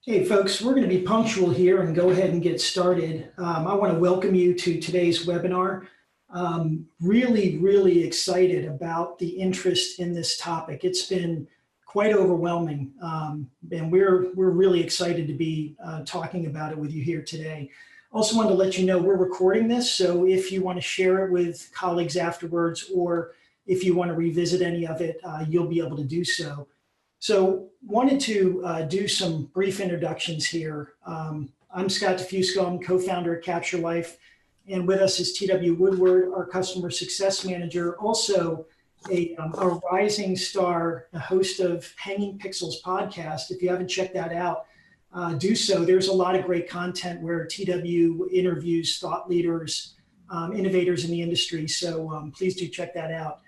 Hey folks, we're going to be punctual here and go ahead and get started. I want to welcome you to today's webinar. Really excited about the interest in this topic. It's been quite overwhelming, and we're really excited to be talking about it with you here today. Also wanted to let you know we're recording this, so if you want to share it with colleagues afterwards, or if you want to revisit any of it, you'll be able to do so. So wanted to do some brief introductions here. I'm Scott Diffusco, I'm co-founder at Capture Life, and with us is TW Woodward, our customer success manager, also a rising star, a host of Hanging Pixels podcast. If you haven't checked that out, do so. There's a lot of great content where TW interviews thought leaders, innovators in the industry, so please do check that out.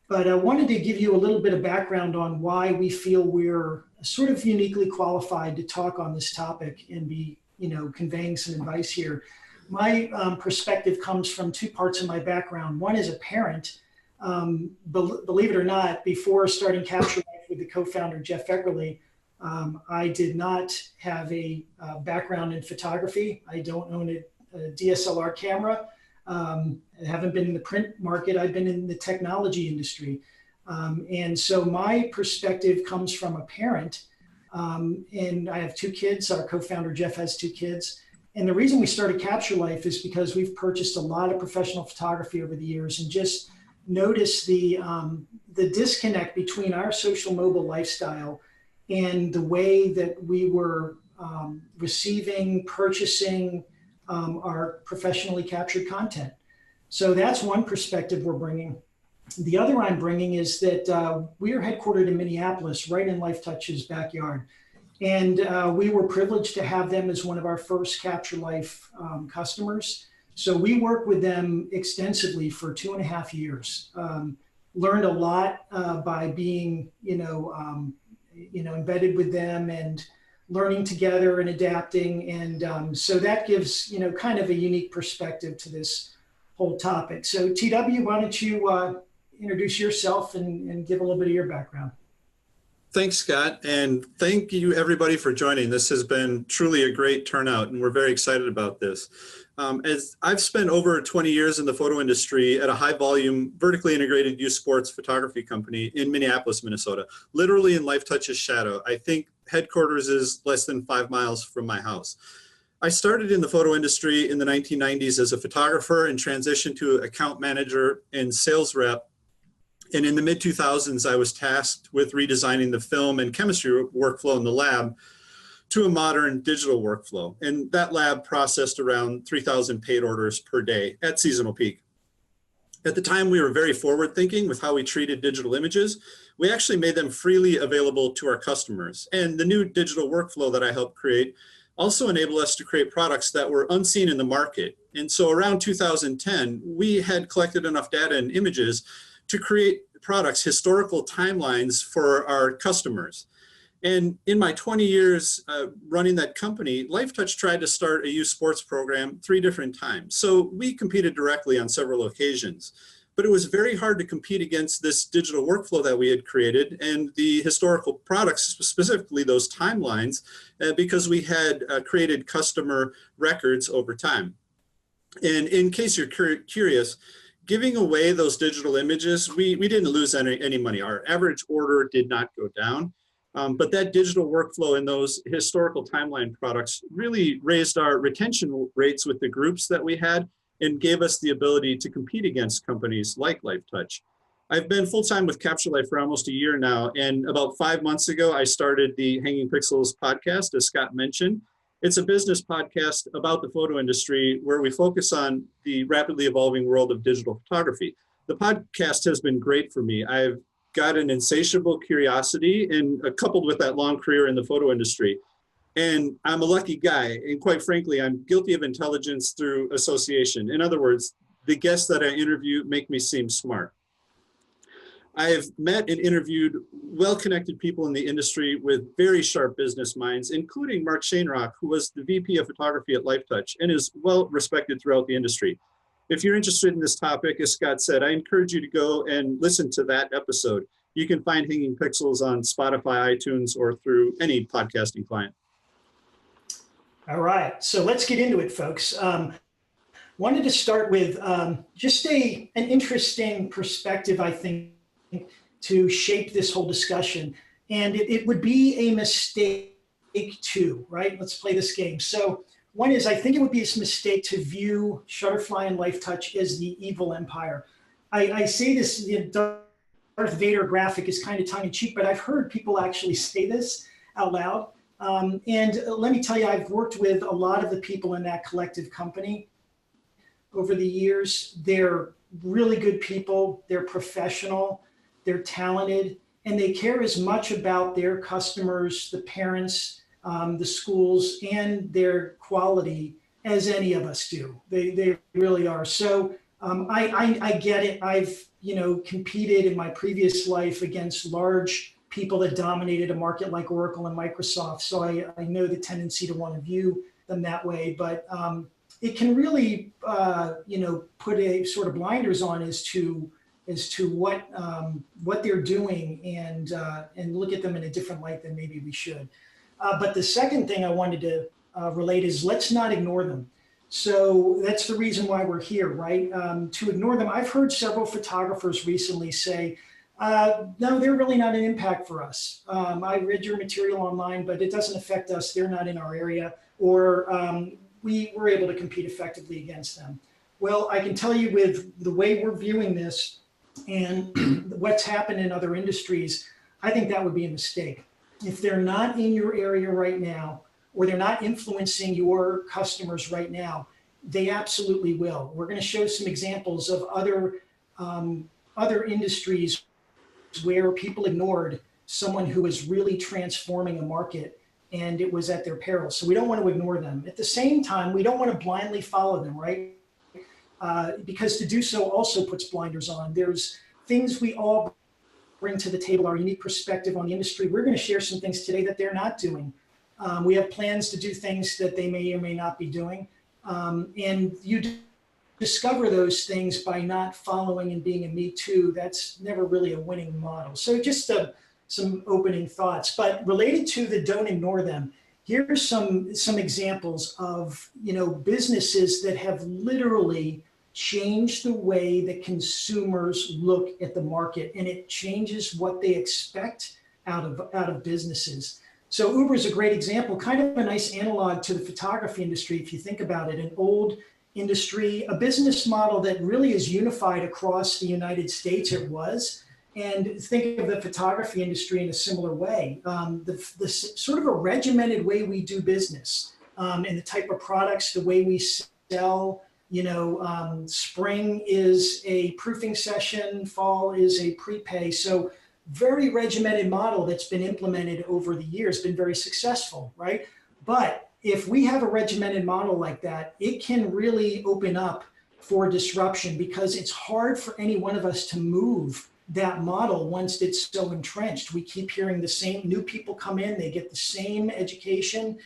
But I wanted to give you a little bit of background on why we feel we're sort of uniquely qualified to talk on this topic and be, conveying some advice here. My perspective comes from two parts of my background. One is a parent. Believe it or not, before starting Capture Life with the co-founder, Jeff Eckerly, I did not have a background in photography. I don't own a DSLR camera. I haven't been in the print market. I've been in the technology industry. And so my perspective comes from a parent. And I have two kids. Our co-founder, Jeff, has two kids. And the reason we started Capture Life is because we've purchased a lot of professional photography over the years and just noticed the disconnect between our social mobile lifestyle and the way that we were receiving, purchasing, our professionally captured content. So that's one perspective we're bringing. The other I'm bringing is that we are headquartered in Minneapolis, right in Lifetouch's backyard. And we were privileged to have them as one of our first Capture Life customers. So we worked with them extensively for 2.5 years. Learned a lot by being, embedded with them and learning together and adapting. And so that gives, kind of a unique perspective to this whole topic. So TW, why don't you introduce yourself and give a little bit of your background. Thanks, Scott. And thank you everybody for joining. This has been truly a great turnout and we're very excited about this. As I've spent over 20 years in the photo industry at a high volume, vertically integrated youth sports photography company in Minneapolis, Minnesota, literally in Lifetouch's shadow. I think headquarters is less than 5 miles from my house. I started in the photo industry in the 1990s as a photographer and transitioned to account manager and sales rep. And in the mid-2000s, I was tasked with redesigning the film and chemistry workflow in the lab to a modern digital workflow. And that lab processed around 3,000 paid orders per day at seasonal peak. At the time, we were very forward-thinking with how we treated digital images. We actually made them freely available to our customers. And the new digital workflow that I helped create also enabled us to create products that were unseen in the market. And so around 2010, we had collected enough data and images to create products, historical timelines for our customers. And in my 20 years running that company, Lifetouch tried to start a youth sports program 3 different times. So we competed directly on several occasions. But it was very hard to compete against this digital workflow that we had created and the historical products, specifically those timelines, because we had created customer records over time. And in case you're curious, giving away those digital images, we didn't lose any money. Our average order did not go down. But that digital workflow and those historical timeline products really raised our retention rates with the groups that we had and gave us the ability to compete against companies like Lifetouch. I've been full-time with Capture Life for almost a year now, and about 5 months ago, I started the Hanging Pixels podcast, as Scott mentioned. It's a business podcast about the photo industry where we focus on the rapidly evolving world of digital photography. The podcast has been great for me. I've got an insatiable curiosity and coupled with that long career in the photo industry. And I'm a lucky guy. And quite frankly, I'm guilty of intelligence through association. In other words, the guests that I interview make me seem smart. I have met and interviewed well-connected people in the industry with very sharp business minds, including Mark Shainrock, who was the VP of photography at Lifetouch and is well respected throughout the industry. If you're interested in this topic, as Scott said, I encourage you to go and listen to that episode. You can find Hanging Pixels on Spotify, iTunes, or through any podcasting client. All right, so let's get into it, folks. Wanted to start with just an interesting perspective, I think, to shape this whole discussion. And it would be a mistake too, right? Let's play this game. So one is, I think it would be a mistake to view Shutterfly and Lifetouch as the evil empire. I say this, Darth Vader graphic is kind of tongue in cheek, but I've heard people actually say this out loud. And let me tell you, I've worked with a lot of the people in that collective company over the years. They're really good people, they're professional, they're talented, and they care as much about their customers, the parents, the schools, and their quality as any of us do. They really are. So I get it. I've competed in my previous life against large people that dominated a market like Oracle and Microsoft. So I know the tendency to want to view them that way, but it can really, put a sort of blinders on as to what they're doing and look at them in a different light than maybe we should. But the second thing I wanted to relate is let's not ignore them. So that's the reason why we're here, right? To ignore them. I've heard several photographers recently say, no, they're really not an impact for us. I read your material online, but it doesn't affect us. They're not in our area, or we were able to compete effectively against them. Well, I can tell you with the way we're viewing this and what's happened in other industries, I think that would be a mistake. If they're not in your area right now, or they're not influencing your customers right now, they absolutely will. We're going to show some examples of other industries where people ignored someone who was really transforming a market, and it was at their peril. So we don't want to ignore them. At the same time, we don't want to blindly follow them, right? Because to do so also puts blinders on. There's things we all bring to the table, our unique perspective on the industry. We're going to share some things today that they're not doing. We have plans to do things that they may or may not be doing. And you discover those things by not following and being a me too. That's never really a winning model. So just some opening thoughts, but related to the don't ignore them. Here's some examples of businesses that have literally changed the way that consumers look at the market, and it changes what they expect out of businesses. So Uber is a great example, kind of a nice analog to the photography industry if you think about it. An old industry, a business model that really is unified across the United States. It was. And think of the photography industry in a similar way. The sort of a regimented way we do business, and the type of products, the way we sell. Spring is a proofing session, fall is a prepay. So very regimented model that's been implemented over the years, been very successful, right? But if we have a regimented model like that, it can really open up for disruption, because it's hard for any one of us to move that model once it's so entrenched. We keep hearing the same, new people come in, they get the same education,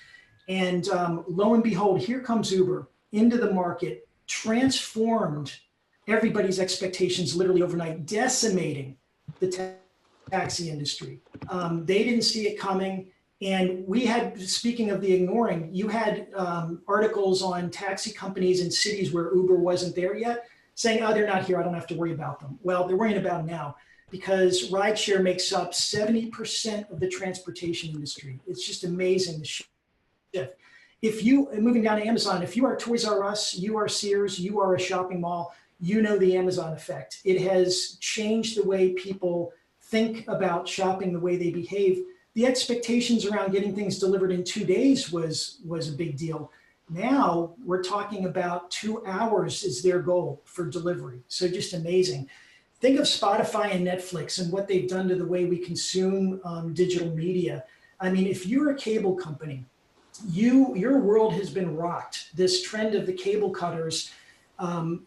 and lo and behold, here comes Uber into the market, transformed everybody's expectations literally overnight, decimating the taxi industry. They didn't see it coming. And we had, speaking of the ignoring, you had articles on taxi companies in cities where Uber wasn't there yet, saying, oh, they're not here, I don't have to worry about them. Well, they're worrying about them now, because rideshare makes up 70% of the transportation industry. It's just amazing, the shift. If you, moving down to Amazon, if you are Toys R Us, you are Sears, you are a shopping mall, you know the Amazon effect. It has changed the way people think about shopping, the way they behave. The expectations around getting things delivered in 2 days was a big deal. Now we're talking about 2 hours is their goal for delivery. So just amazing. Think of Spotify and Netflix and what they've done to the way we consume digital media. I mean, if you're a cable company, your world has been rocked. This trend of the cable cutters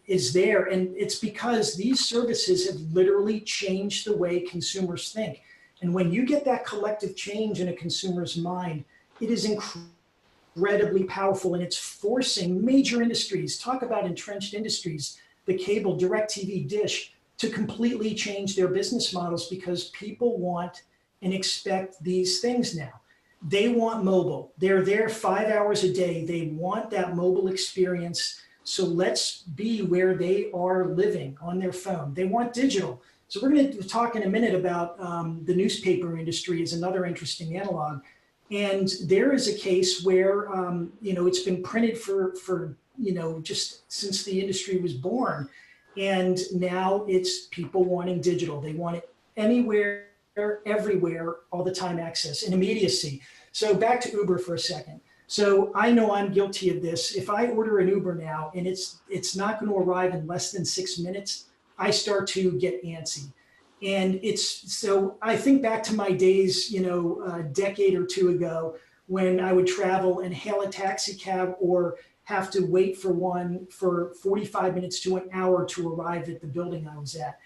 is there. And it's because these services have literally changed the way consumers think. And when you get that collective change in a consumer's mind, it is incredibly powerful, and it's forcing major industries, talk about entrenched industries, the cable, DirecTV, Dish, to completely change their business models, because people want and expect these things now. They want mobile. They're there 5 hours a day. They want that mobile experience. So let's be where they are living on their phone. They want digital. So we're going to talk in a minute about the newspaper industry as another interesting analog. And there is a case where, it's been printed for just since the industry was born. And now it's people wanting digital. They want it anywhere, everywhere, all the time access and immediacy. So back to Uber for a second. So I know I'm guilty of this. If I order an Uber now and it's not going to arrive in less than 6 minutes, I start to get antsy. And so I think back to my days, a decade or two ago, when I would travel and hail a taxi cab or have to wait for one for 45 minutes to an hour to arrive at the building I was at.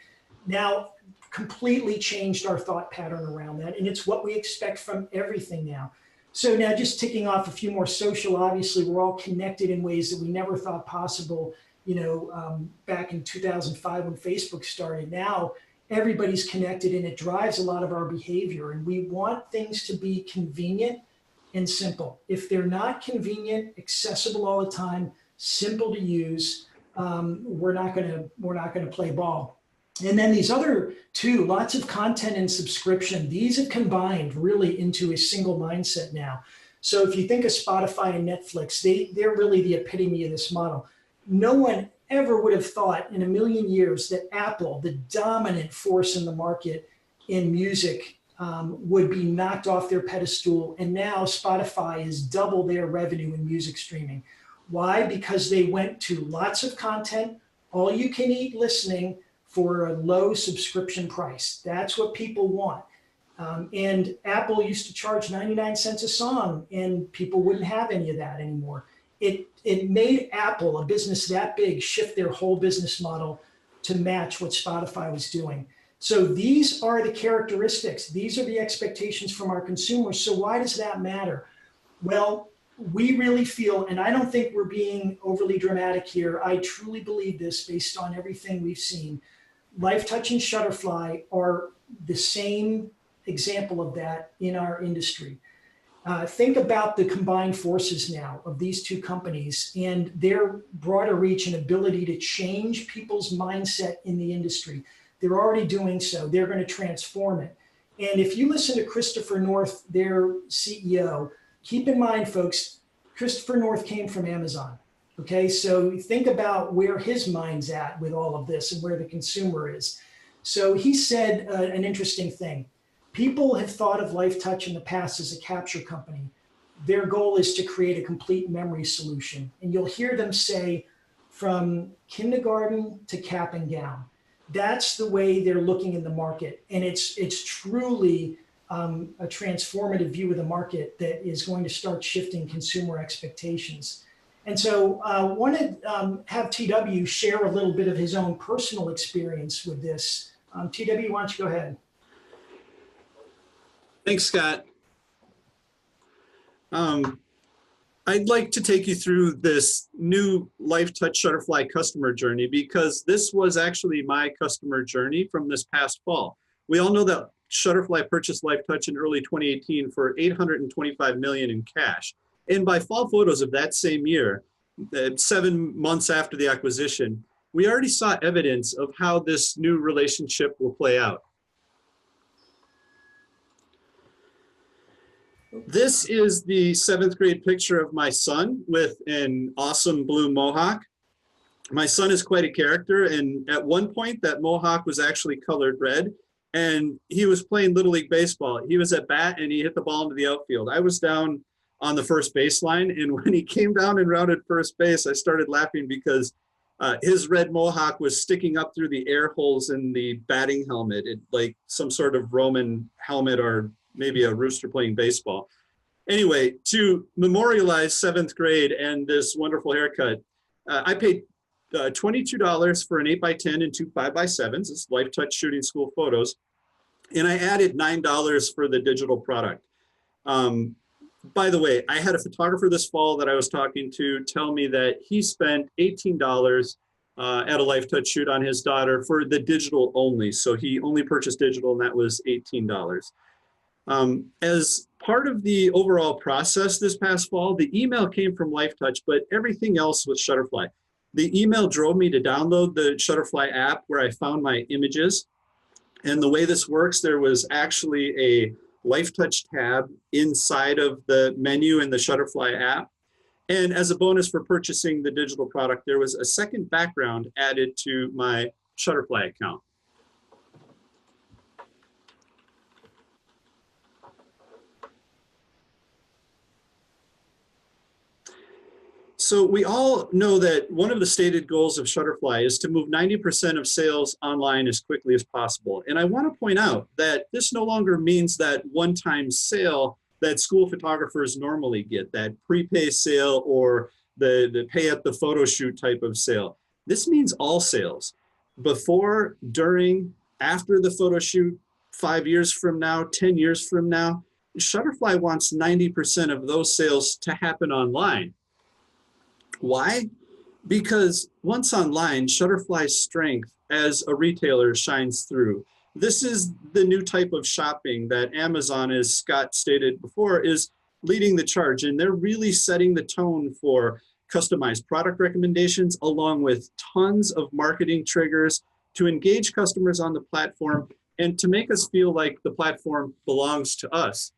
Now, completely changed our thought pattern around that. And it's what we expect from everything now. So now just ticking off a few more social, obviously, we're all connected in ways that we never thought possible, back in 2005 when Facebook started. Now, everybody's connected and it drives a lot of our behavior. And we want things to be convenient and simple. If they're not convenient, accessible all the time, simple to use, we're not going to play ball. And then these other two, lots of content and subscription, these have combined really into a single mindset now. So if you think of Spotify and Netflix, they're really the epitome of this model. No one ever would have thought in a million years that Apple, the dominant force in the market in music, would be knocked off their pedestal. And now Spotify has doubled their revenue in music streaming. Why? Because they went to lots of content, all you can eat listening for a low subscription price. That's what people want. And Apple used to charge 99 cents a song and people wouldn't have any of that anymore. It made Apple, a business that big, shift their whole business model to match what Spotify was doing. So these are the characteristics. These are the expectations from our consumers. So why does that matter? Well, we really feel, and I don't think we're being overly dramatic here. I truly believe this based on everything we've seen. Lifetouch and Shutterfly are the same example of that in our industry. Think about the combined forces now of these two companies and their broader reach and ability to change people's mindset in the industry. They're already doing so. They're going to transform it. And if you listen to Christopher North, their CEO, keep in mind, folks, Christopher North came from Amazon. Okay, so think about where his mind's at with all of this and where the consumer is. So he said an interesting thing. People have thought of Lifetouch in the past as a capture company. Their goal is to create a complete memory solution. And you'll hear them say from kindergarten to cap and gown. That's the way they're looking in the market. And it's truly a transformative view of the market that is going to start shifting consumer expectations. And so I want to have TW share a little bit of his own personal experience with this. TW, why don't you go ahead? Thanks, Scott. I'd like to take you through this new Lifetouch Shutterfly customer journey because this was actually my customer journey from this past fall. We all know that Shutterfly purchased Lifetouch in early 2018 for $825 million in cash. And by fall photos of that same year, 7 months after the acquisition, we already saw evidence of how this new relationship will play out. This is the 7th grade picture of my son with an awesome blue mohawk. My son is quite a character, and at one point that mohawk was actually colored red, and he was playing Little League Baseball. He was at bat, and he hit the ball into the outfield. I was down on the first baseline, and when he came down and rounded first base, I started laughing because his red mohawk was sticking up through the air holes in the batting helmet, like some sort of Roman helmet or maybe a rooster playing baseball. Anyway, to memorialize 7th grade and this wonderful haircut, I paid $22 for an 8x10 and 2 5x7s. It's Lifetouch Shooting School photos. And I added $9 for the digital product. By the way, I had a photographer this fall that I was talking to tell me that he spent $18 at a Lifetouch shoot on his daughter for the digital only. So he only purchased digital, and that was $18. As part of the overall process this past fall, the email came from Lifetouch, but everything else was Shutterfly. The email drove me to download the Shutterfly app where I found my images. And the way this works, there was actually a Lifetouch tab inside of the menu in the Shutterfly app. And as a bonus for purchasing the digital product, there was a second background added to my Shutterfly account. So we all know that one of the stated goals of Shutterfly is to move 90% of sales online as quickly as possible. And I want to point out that this no longer means that one-time sale that school photographers normally get, that prepay sale or the pay at the photo shoot type of sale. This means all sales. Before, during, after the photo shoot, 5 years from now, 10 years from now, Shutterfly wants 90% of those sales to happen online. Why? Because once online, Shutterfly's strength as a retailer shines through. This is the new type of shopping that Amazon, as Scott stated before, is leading the charge. And they're really setting the tone for customized product recommendations, along with tons of marketing triggers to engage customers on the platform and to make us feel like the platform belongs to us.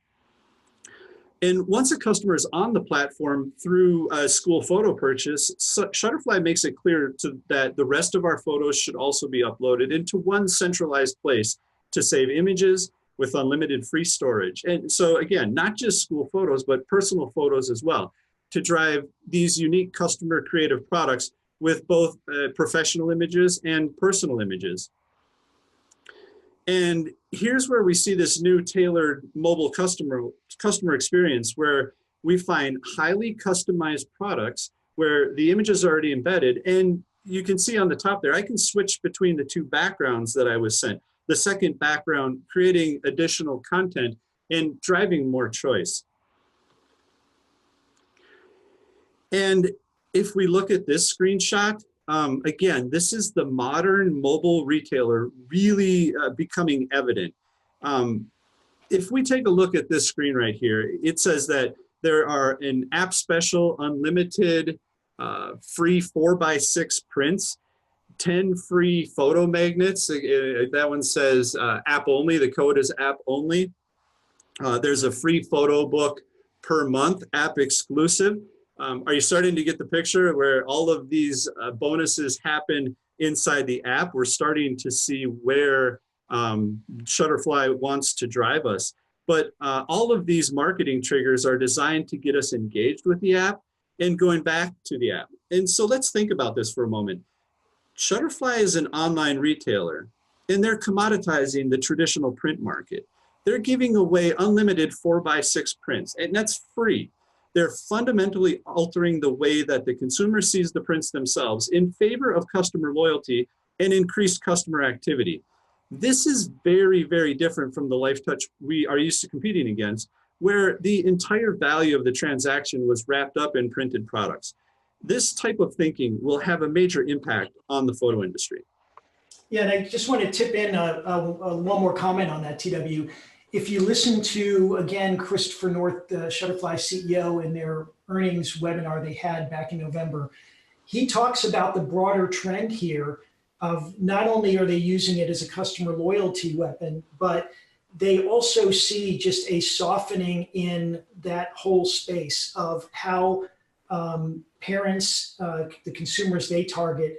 And once a customer is on the platform through a school photo purchase, Shutterfly makes it clear that the rest of our photos should also be uploaded into one centralized place to save images with unlimited free storage. And so again, not just school photos, but personal photos as well, to drive these unique customer creative products with both professional images and personal images. And here's where we see this new tailored mobile customer experience, where we find highly customized products where the image is already embedded. And you can see on the top there, I can switch between the two backgrounds that I was sent. The second background creating additional content and driving more choice. And if we look at this screenshot, again, this is the modern mobile retailer really becoming evident. If we take a look at this screen right here, it says that there are an app special, unlimited, free 4x6 prints, 10 free photo magnets. That one says app only, the code is app only. There's a free photo book per month, app exclusive. Are you starting to get the picture where all of these bonuses happen inside the app? We're starting to see where Shutterfly wants to drive us. But all of these marketing triggers are designed to get us engaged with the app and going back to the app. And so let's think about this for a moment. Shutterfly is an online retailer, and they're commoditizing the traditional print market. They're giving away unlimited 4x6 prints, and that's free. They're fundamentally altering the way that the consumer sees the prints themselves in favor of customer loyalty and increased customer activity. This is very, very different from the Lifetouch we are used to competing against, where the entire value of the transaction was wrapped up in printed products. This type of thinking will have a major impact on the photo industry. Yeah, and I just want to tip in one more comment on that, TW. If you listen to, again, Christopher North, the Shutterfly CEO, in their earnings webinar they had back in November, he talks about the broader trend here of not only are they using it as a customer loyalty weapon, but they also see just a softening in that whole space of how parents, the consumers they target,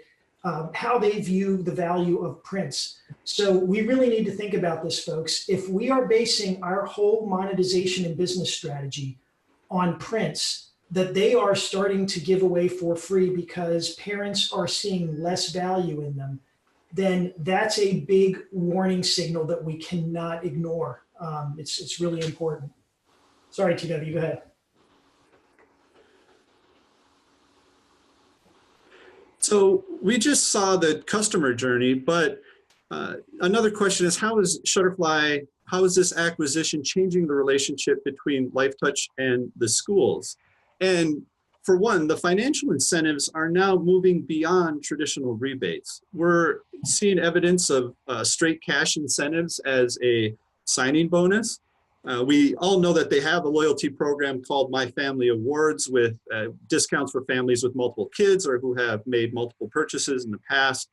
how they view the value of prints. So we really need to think about this, folks. If we are basing our whole monetization and business strategy on prints that they are starting to give away for free because parents are seeing less value in them, then that's a big warning signal that we cannot ignore. It's really important. Sorry, TW, go ahead. So we just saw the customer journey, but another question is, how is this acquisition changing the relationship between Lifetouch and the schools? And for one, the financial incentives are now moving beyond traditional rebates. We're seeing evidence of straight cash incentives as a signing bonus. We all know that they have a loyalty program called My Family Awards with discounts for families with multiple kids or who have made multiple purchases in the past.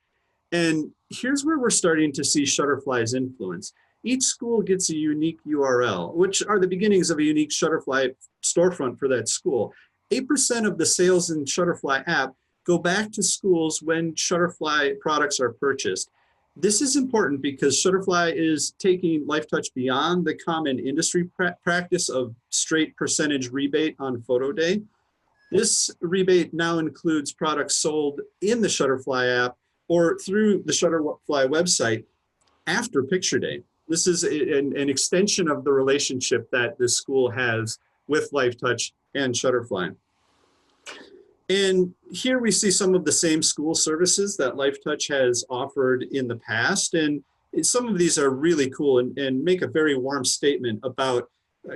And here's where we're starting to see Shutterfly's influence. Each school gets a unique URL, which are the beginnings of a unique Shutterfly storefront for that school. 8% of the sales in Shutterfly app go back to schools when Shutterfly products are purchased. This is important because Shutterfly is taking Lifetouch beyond the common industry practice of straight percentage rebate on photo day. This rebate now includes products sold in the Shutterfly app or through the Shutterfly website after picture day. This is an extension of the relationship that the school has with Lifetouch and Shutterfly. And here we see some of the same school services that Lifetouch has offered in the past. And some of these are really cool and make a very warm statement about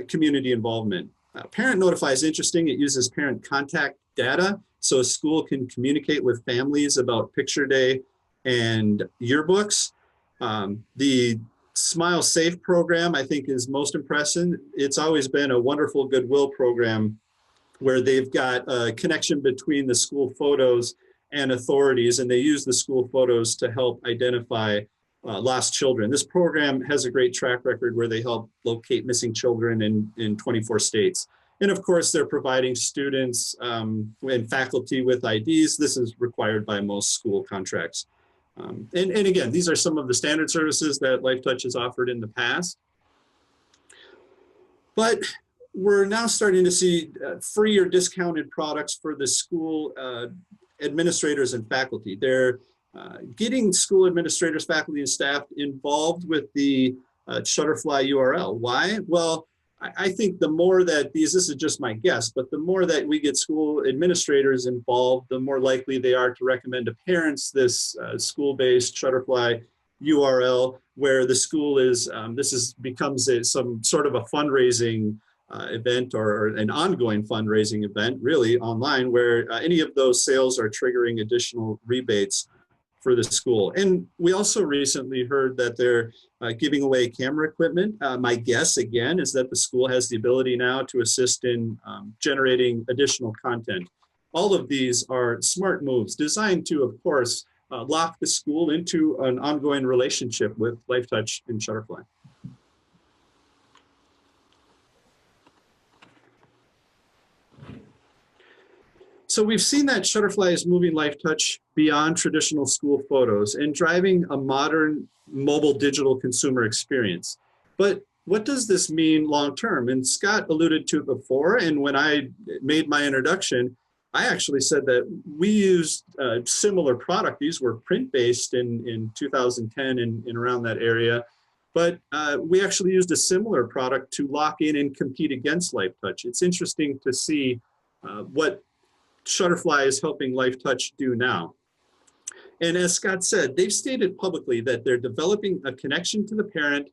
community involvement. Parent Notify is interesting. It uses parent contact data so a school can communicate with families about picture day and yearbooks. The Smile Safe program, I think, is most impressive. It's always been a wonderful goodwill program where they've got a connection between the school photos and authorities, and they use the school photos to help identify lost children. This program has a great track record where they help locate missing children in 24 states. And of course, they're providing students and faculty with IDs. This is required by most school contracts. And again, these are some of the standard services that Lifetouch has offered in the past. But we're now starting to see free or discounted products for the school administrators and faculty. They're getting school administrators, faculty, and staff involved with the Shutterfly URL. Why? Well, I think the more that this is just my guess, but the more that we get school administrators involved, the more likely they are to recommend to parents this school-based Shutterfly URL where the school is, becomes some sort of a fundraising event or an ongoing fundraising event, really online, where any of those sales are triggering additional rebates for the school. And we also recently heard that they're giving away camera equipment. My guess, again, is that the school has the ability now to assist in generating additional content. All of these are smart moves designed to, of course, lock the school into an ongoing relationship with Lifetouch and Shutterfly. So we've seen that Shutterfly is moving Lifetouch beyond traditional school photos and driving a modern mobile digital consumer experience. But what does this mean long-term? And Scott alluded to it before, and when I made my introduction, I actually said that we used a similar product. These were print-based in 2010 and around that area. But we actually used a similar product to lock in and compete against Lifetouch. It's interesting to see what Shutterfly is helping Lifetouch do now. And as Scott said, they've stated publicly that they're developing a connection to the parent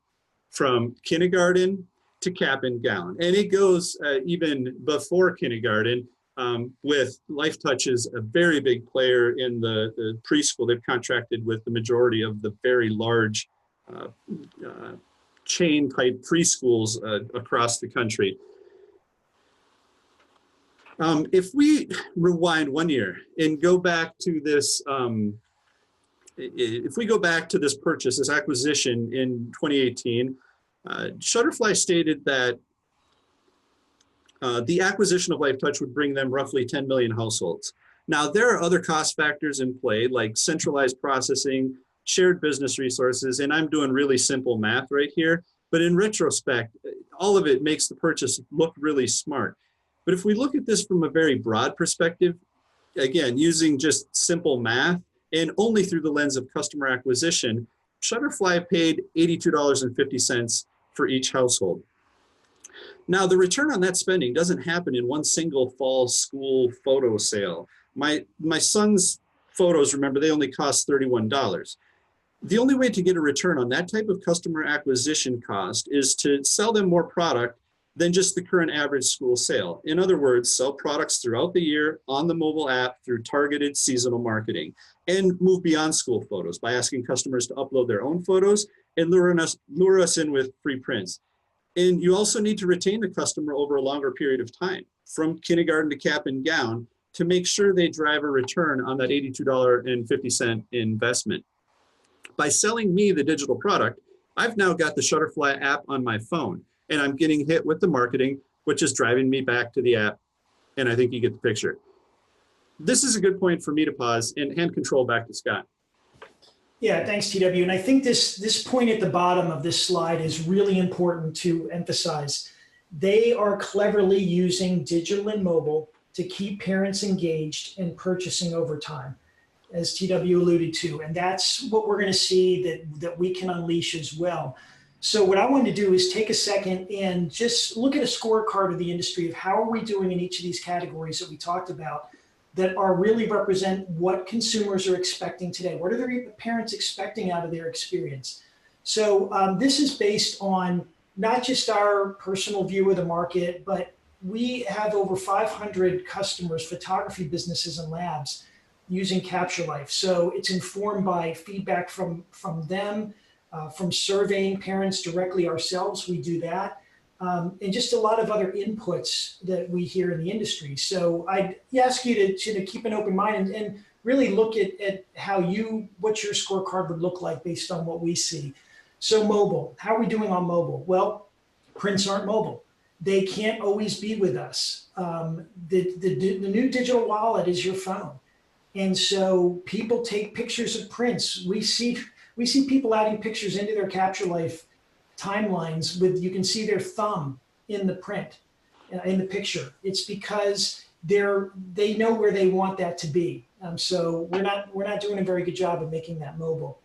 from kindergarten to cap and gown. And it goes even before kindergarten with Lifetouch is a very big player in the preschool. They've contracted with the majority of the very large chain type preschools across the country. If we rewind 1 year and go back to this, if we go back to this purchase, this acquisition in 2018, Shutterfly stated that the acquisition of Lifetouch would bring them roughly 10 million households. Now, there are other cost factors in play, like centralized processing, shared business resources, and I'm doing really simple math right here. But in retrospect, all of it makes the purchase look really smart. But if we look at this from a very broad perspective, again, using just simple math and only through the lens of customer acquisition, Shutterfly paid $82.50 for each household. Now, the return on that spending doesn't happen in one single fall school photo sale. My son's photos, remember, they only cost $31. The only way to get a return on that type of customer acquisition cost is to sell them more product than just the current average school sale. In other words, sell products throughout the year on the mobile app through targeted seasonal marketing, and move beyond school photos by asking customers to upload their own photos and lure us in with free prints. And you also need to retain the customer over a longer period of time, from kindergarten to cap and gown, to make sure they drive a return on that $82.50 investment. By selling me the digital product, I've now got the Shutterfly app on my phone, and I'm getting hit with the marketing, which is driving me back to the app. And I think you get the picture. This is a good point for me to pause and hand control back to Scott. Yeah, thanks, TW. And I think this point at the bottom of this slide is really important to emphasize. They are cleverly using digital and mobile to keep parents engaged and purchasing over time, as TW alluded to. And that's what we're going to see that we can unleash as well. So what I wanted to do is take a second and just look at a scorecard of the industry of how are we doing in each of these categories that we talked about that are really represent what consumers are expecting today. What are their parents expecting out of their experience? So this is based on not just our personal view of the market, but we have over 500 customers, photography businesses and labs using Capture Life. So it's informed by feedback from them, from surveying parents directly ourselves, we do that. And just a lot of other inputs that we hear in the industry. So I'd ask you to keep an open mind and really look at what your scorecard would look like based on what we see. So mobile, how are we doing on mobile? Well, prints aren't mobile. They can't always be with us. The new digital wallet is your phone. And so people take pictures of prints. We see people adding pictures into their Capture Life timelines you can see their thumb in the print, in the picture. It's because they know where they want that to be. So we're not doing a very good job of making that mobile.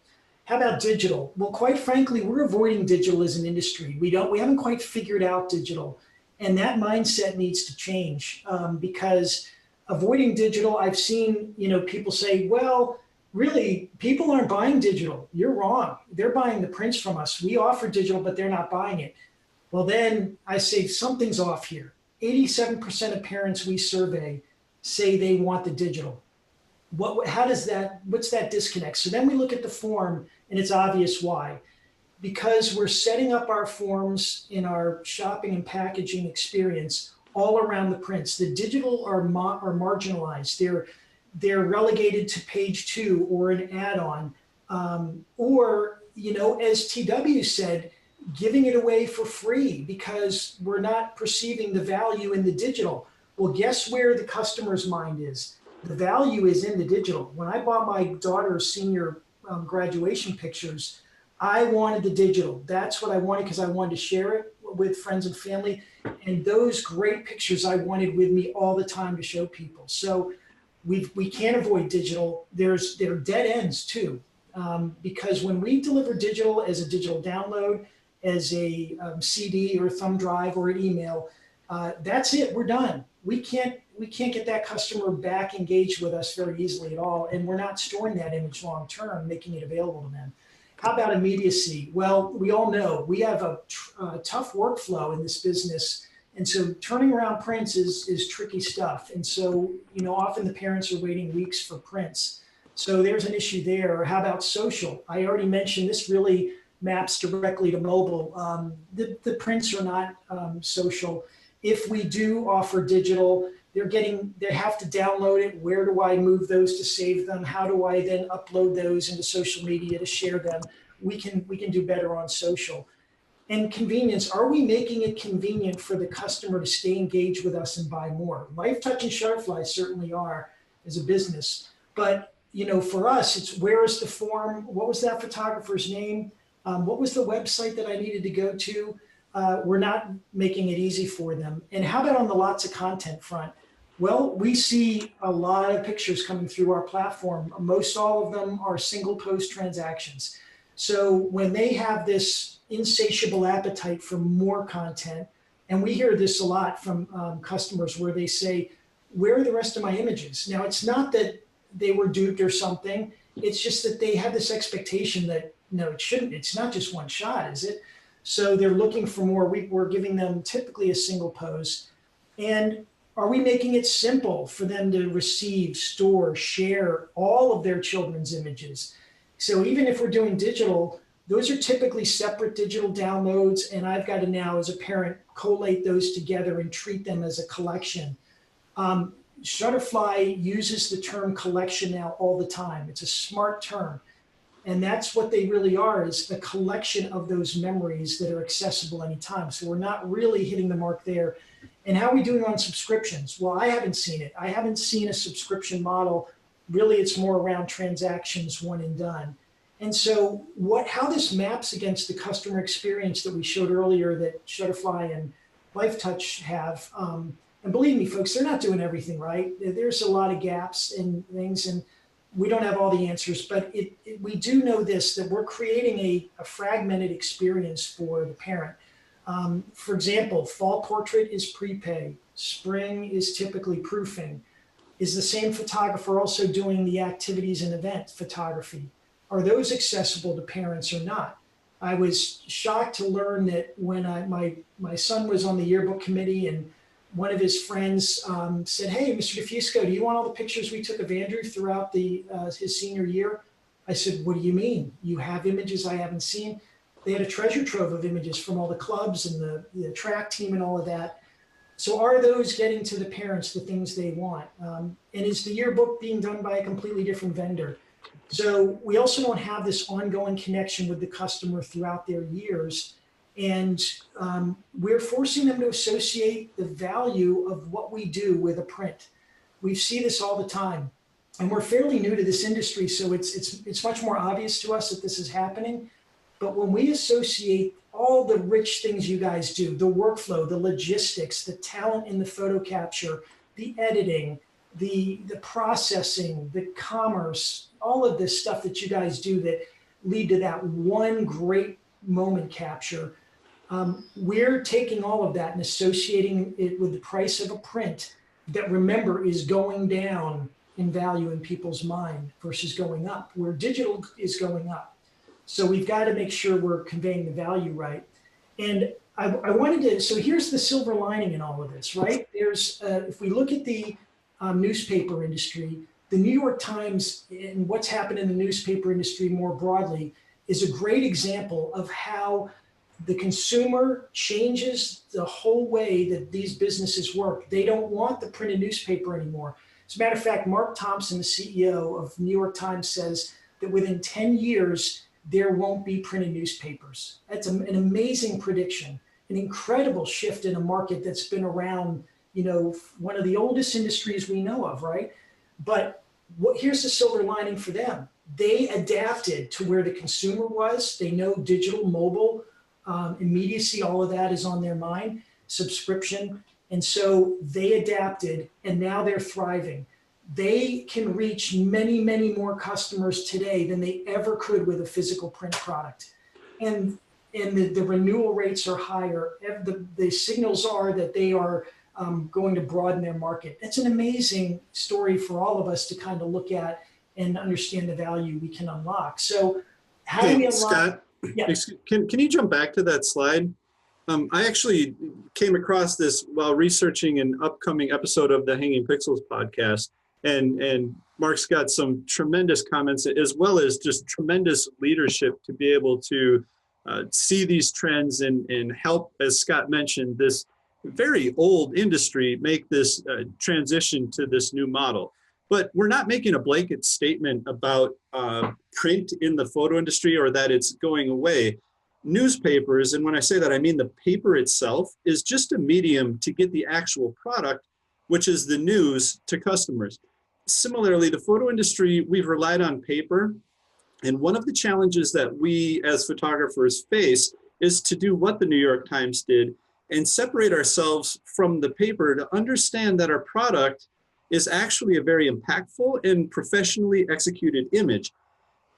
How about digital? Well, quite frankly, we're avoiding digital as an industry. We haven't quite figured out digital, and that mindset needs to change because avoiding digital, I've seen people say, well, really, people aren't buying digital. You're wrong. They're buying the prints from us. We offer digital, but they're not buying it. Well, then I say something's off here. 87% of parents we survey say they want the digital. What's that disconnect? So then we look at the form, and it's obvious why. Because we're setting up our forms in our shopping and packaging experience all around the prints. The digital are marginalized. They're relegated to page 2 or an add-on, or, as TW said, giving it away for free because we're not perceiving the value in the digital. Well, guess where the customer's mind is? The value is in the digital. When I bought my daughter's senior graduation pictures, I wanted the digital. That's what I wanted because I wanted to share it with friends and family. And those great pictures I wanted with me all the time to show people. So we can't avoid digital. There are dead ends too, because when we deliver digital as a digital download, as a CD or thumb drive or an email, that's it. We're done. We can't get that customer back engaged with us very easily at all, and we're not storing that image long term, making it available to them. How about immediacy? Well, we all know we have a tough workflow in this business. And so turning around prints is tricky stuff. And so, often the parents are waiting weeks for prints. So there's an issue there. Or how about social? I already mentioned this really maps directly to mobile. The prints are not social. If we do offer digital, they have to download it. Where do I move those to save them? How do I then upload those into social media to share them? We can do better on social. And convenience, are we making it convenient for the customer to stay engaged with us and buy more? Lifetouch and Shutterfly certainly are as a business. But, for us, it's where is the form? What was that photographer's name? What was the website that I needed to go to? We're not making it easy for them. And how about on the lots of content front? Well, we see a lot of pictures coming through our platform. Most all of them are single post transactions. So when they have this insatiable appetite for more content, and we hear this a lot from customers where they say, where are the rest of my images? Now, it's not that they were duped or something. It's just that they have this expectation that, no, it's not just one shot, is it? So they're looking for more. We're giving them typically a single pose. And are we making it simple for them to receive, store, share all of their children's images? So even if we're doing digital, Those are typically separate digital downloads, and I've got to now, as a parent, collate those together and treat them as a collection. Shutterfly uses the term collection now all the time. It's a smart term. And that's what they really are, is a collection of those memories that are accessible anytime. So we're not really hitting the mark there. And how are we doing on subscriptions? Well, I haven't seen it. I haven't seen a subscription model. Really, it's more around transactions, one and done. And so how this maps against the customer experience that we showed earlier that Shutterfly and Lifetouch have, and believe me, folks, they're not doing everything right. There's a lot of gaps in things, and we don't have all the answers, but we do know this, that we're creating a fragmented experience for the parent. For example, fall portrait is prepay. Spring is typically proofing. Is the same photographer also doing the activities and event photography? Are those accessible to parents or not? I was shocked to learn that when my son was on the yearbook committee, and one of his friends said, "Hey, Mr. DeFusco, do you want all the pictures we took of Andrew throughout his senior year?" I said, "What do you mean? You have images I haven't seen?" They had a treasure trove of images from all the clubs and the track team and all of that. So are those getting to the parents the things they want? And is the yearbook being done by a completely different vendor? So we also don't have this ongoing connection with the customer throughout their years. And we're forcing them to associate the value of what we do with a print. We see this all the time. And we're fairly new to this industry, so it's much more obvious to us that this is happening. But when we associate all the rich things you guys do, the workflow, the logistics, the talent in the photo capture, the editing, the processing, the commerce, all of this stuff that you guys do that lead to that one great moment capture, we're taking all of that and associating it with the price of a print that, remember, is going down in value in people's mind versus going up, where digital is going up. So we've got to make sure we're conveying the value right. And I wanted to, so here's the silver lining in all of this, right? There's, if we look at the newspaper industry, the New York Times and what's happened in the newspaper industry more broadly is a great example of how the consumer changes the whole way that these businesses work. They don't want the printed newspaper anymore. As a matter of fact, Mark Thompson, the CEO of New York Times, says that within 10 years, there won't be printed newspapers. That's an amazing prediction, an incredible shift in a market that's been around, one of the oldest industries we know of, right? But here's the silver lining for them. They adapted to where the consumer was. They know digital, mobile, immediacy, all of that is on their mind, subscription. And so they adapted, and now they're thriving. They can reach many, many more customers today than they ever could with a physical print product. And the renewal rates are higher. The signals are that they are going to broaden their market. It's an amazing story for all of us to kind of look at and understand the value we can unlock. So how do we unlock? Scott, yeah. Can you jump back to that slide? I actually came across this while researching an upcoming episode of the Hanging Pixels podcast. And Mark's got some tremendous comments, as well as just tremendous leadership to be able to see these trends and help, as Scott mentioned, this very old industry make this transition to this new model. But we're not making a blanket statement about print in the photo industry or that it's going away. Newspapers, and when I say that, I mean the paper itself, is just a medium to get the actual product, which is the news, to customers. Similarly, the photo industry, we've relied on paper. And one of the challenges that we as photographers face is to do what the New York Times did and separate ourselves from the paper to understand that our product is actually a very impactful and professionally executed image.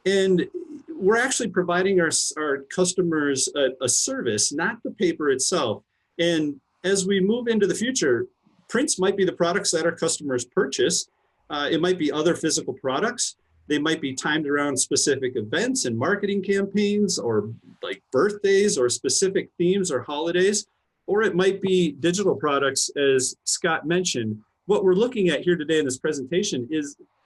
And we're actually providing our customers a service, not the paper itself. And as we move into the future, prints might be the products that our customers purchase. It might be other physical products. They might be timed around specific events and marketing campaigns, or like birthdays or specific themes or holidays. Or it might be digital products, as Scott mentioned. What we're looking at here today in this presentation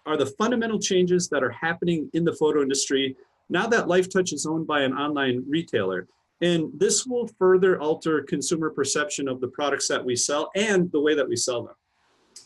are the fundamental changes that are happening in the photo industry Now that Lifetouch is owned by an online retailer, and this will further alter consumer perception of the products that we sell and the way that we sell them.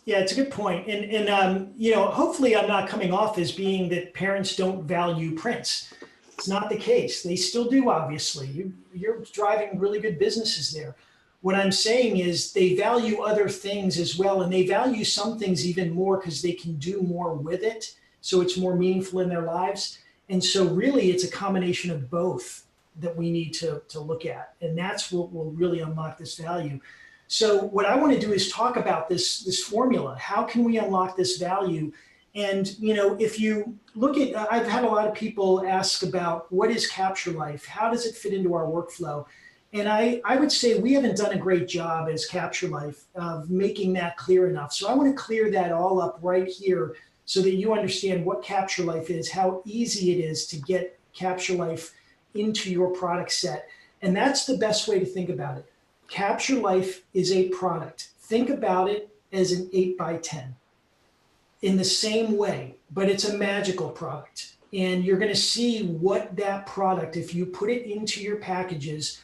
Yeah, it's a good point. Hopefully I'm not coming off as being that parents don't value prints. It's not the case. They still do, obviously. You're driving really good businesses there. What I'm saying is they value other things as well, and they value some things even more because they can do more with it. So it's more meaningful in their lives. And so really it's a combination of both that we need to look at. And that's what will really unlock this value. So what I want to do is talk about this formula. How can we unlock this value? And if you look at, I've had a lot of people ask about what is Capture Life? How does it fit into our workflow? And I would say we haven't done a great job as Capture Life of making that clear enough. So I want to clear that all up right here so that you understand what Capture Life is, how easy it is to get Capture Life into your product set. And that's the best way to think about it. Capture Life is a product. Think about it as an 8x10 in the same way, but it's a magical product. And you're going to see what that product, if you put it into your packages,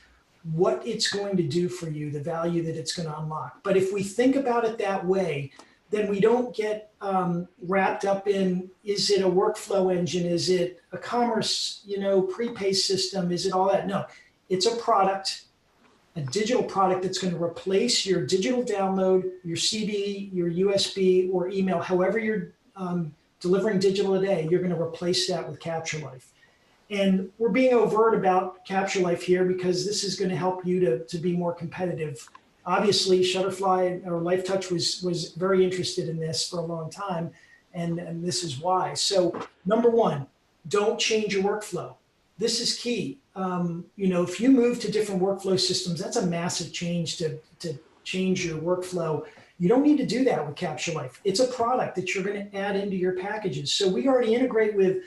what it's going to do for you, the value that it's going to unlock. But if we think about it that way, then we don't get wrapped up in, is it a workflow engine? Is it a commerce, prepay system? Is it all that? No, it's a product, a digital product that's going to replace your digital download, your CD, your USB, or email, however you're delivering digital today, you're going to replace that with Capture Life. And we're being overt about Capture Life here because this is going to help you to be more competitive. Obviously, Shutterfly or Lifetouch was very interested in this for a long time, and this is why. So number one, don't change your workflow. This is key. If you move to different workflow systems, that's a massive change to change your workflow. You don't need to do that with Capture Life. It's a product that you're going to add into your packages. So we already integrate with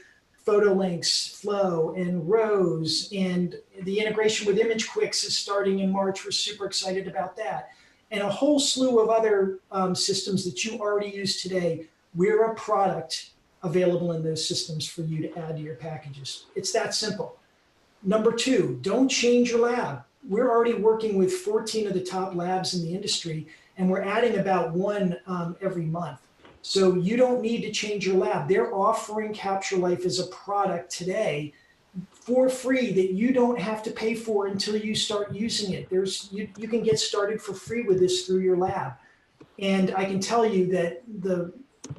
Photo Links, Flow, and Rose, and the integration with ImageQuicks is starting in March. We're super excited about that. And a whole slew of other systems that you already use today. We're a product available in those systems for you to add to your packages. It's that simple. Number two, don't change your lab. We're already working with 14 of the top labs in the industry, and we're adding about one every month. So you don't need to change your lab. They're offering Capture Life as a product today for free that you don't have to pay for until you start using it. You can get started for free with this through your lab. And I can tell you that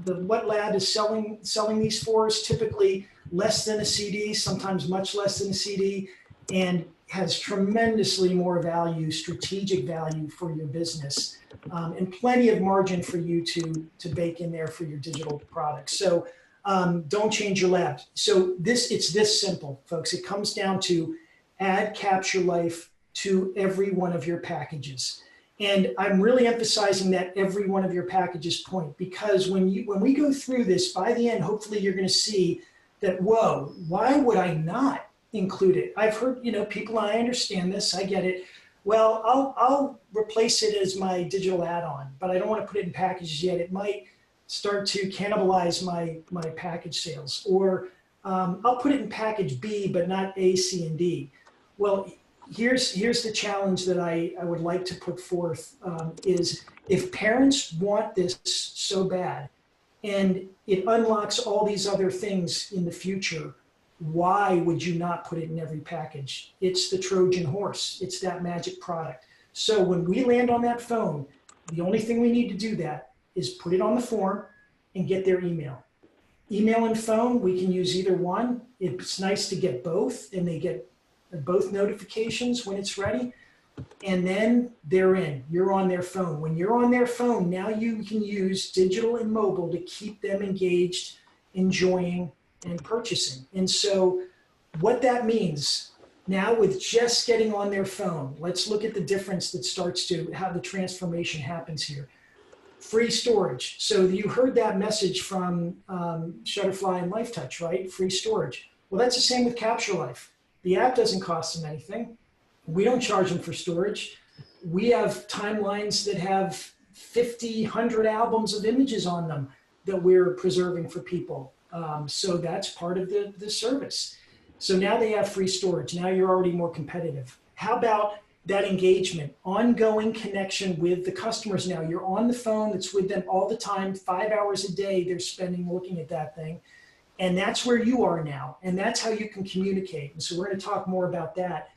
what lab is selling these for is typically less than a CD, sometimes much less than a CD, and has tremendously more value, strategic value for your business, and plenty of margin for you to bake in there for your digital products. So don't change your lab. So it's this simple, folks. It comes down to add Capture Life to every one of your packages. And I'm really emphasizing that every one of your packages point, because when we go through this, by the end, hopefully you're going to see that, whoa, why would I not include it? I've heard, people, I understand this, I get it. Well, I'll replace it as my digital add-on, but I don't want to put it in packages yet. It might start to cannibalize my package sales. Or I'll put it in package B, but not A, C, and D. Well, here's the challenge that I would like to put forth is if parents want this so bad and it unlocks all these other things in the future, why would you not put it in every package? It's the Trojan horse. It's that magic product. So when we land on that phone, the only thing we need to do that is put it on the form and get their email. Email and phone, we can use either one. It's nice to get both, and they get both notifications when it's ready. And then they're in. You're on their phone. When you're on their phone, now you can use digital and mobile to keep them engaged, enjoying, and purchasing. And so what that means now with just getting on their phone, let's look at the difference that starts to how the transformation happens here. Free storage. So you heard that message from Shutterfly and Lifetouch, right? Free storage. Well, that's the same with Capture Life. The app doesn't cost them anything. We don't charge them for storage. We have timelines that have 50, 100 albums of images on them that we're preserving for people. So that's part of the service. So now they have free storage. Now you're already more competitive. How about that engagement, ongoing connection with the customers? Now you're on the phone, it's with them all the time, 5 hours a day they're spending looking at that thing. And that's where you are now. And that's how you can communicate. And so we're going to talk more about that.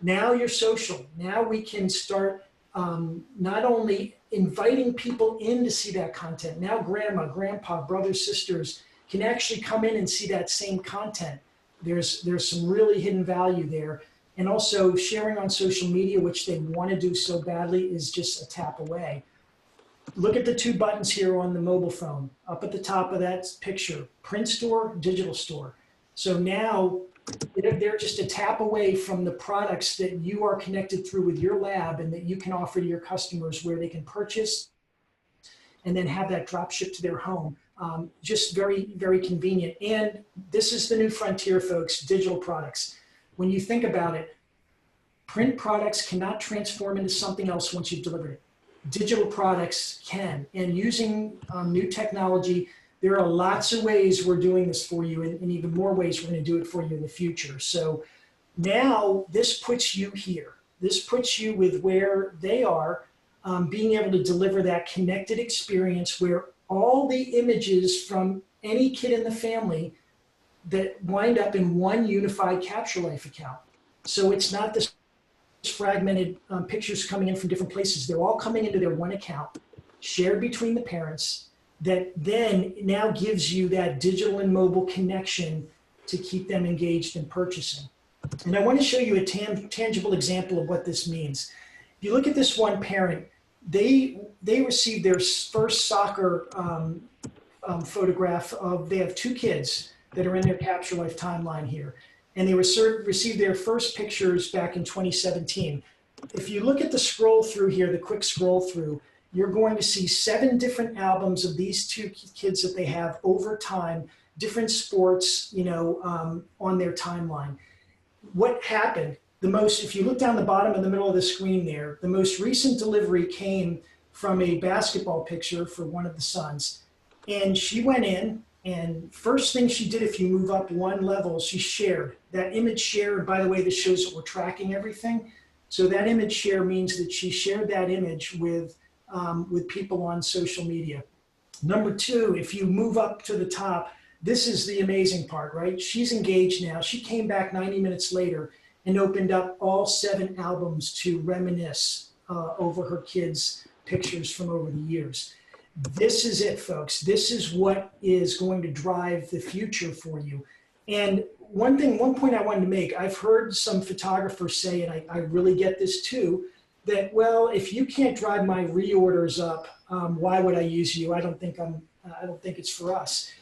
Now you're social. Now we can start not only inviting people in to see that content. Now grandma, grandpa, brothers, sisters can actually come in and see that same content. There's some really hidden value there. And also sharing on social media, which they want to do so badly, is just a tap away. Look at the two buttons here on the mobile phone. Up at the top of that picture, print store, digital store. So now they're just a tap away from the products that you are connected through with your lab and that you can offer to your customers, where they can purchase and then have that drop shipped to their home. Just very, very convenient. And this is the new frontier, folks, digital products. When you think about it, print products cannot transform into something else once you've delivered it. Digital products can. And using new technology, there are lots of ways we're doing this for you, and even more ways we're going to do it for you in the future. So now this puts you here. This puts you with where they are, being able to deliver that connected experience where all the images from any kid in the family that wind up in one unified Capture Life account. So it's not this fragmented pictures coming in from different places. They're all coming into their one account, shared between the parents, that then now gives you that digital and mobile connection to keep them engaged in purchasing. And I want to show you a tangible example of what this means. If you look at this one parent, they received their first soccer photograph of, they have two kids that are in their Capture Life timeline here. And they received their first pictures back in 2017. If you look at the scroll through here, the quick scroll through, you're going to see 7 different albums of these two kids that they have over time, different sports, on their timeline. What happened? If you look down the bottom in the middle of the screen there, the most recent delivery came from a basketball picture for one of the sons. And she went in, and first thing she did, if you move up one level, she shared. That image shared, by the way, this shows that we're tracking everything. So that image share means that she shared that image with people on social media. Number 2, if you move up to the top, this is the amazing part, right? She's engaged now. She came back 90 minutes later and opened up all 7 albums to reminisce over her kids' pictures from over the years. This is it, folks. This is what is going to drive the future for you. And one point I wanted to make, I've heard some photographers say, and I really get this too, that, well, if you can't drive my reorders up, why would I use you? I don't think it's for us.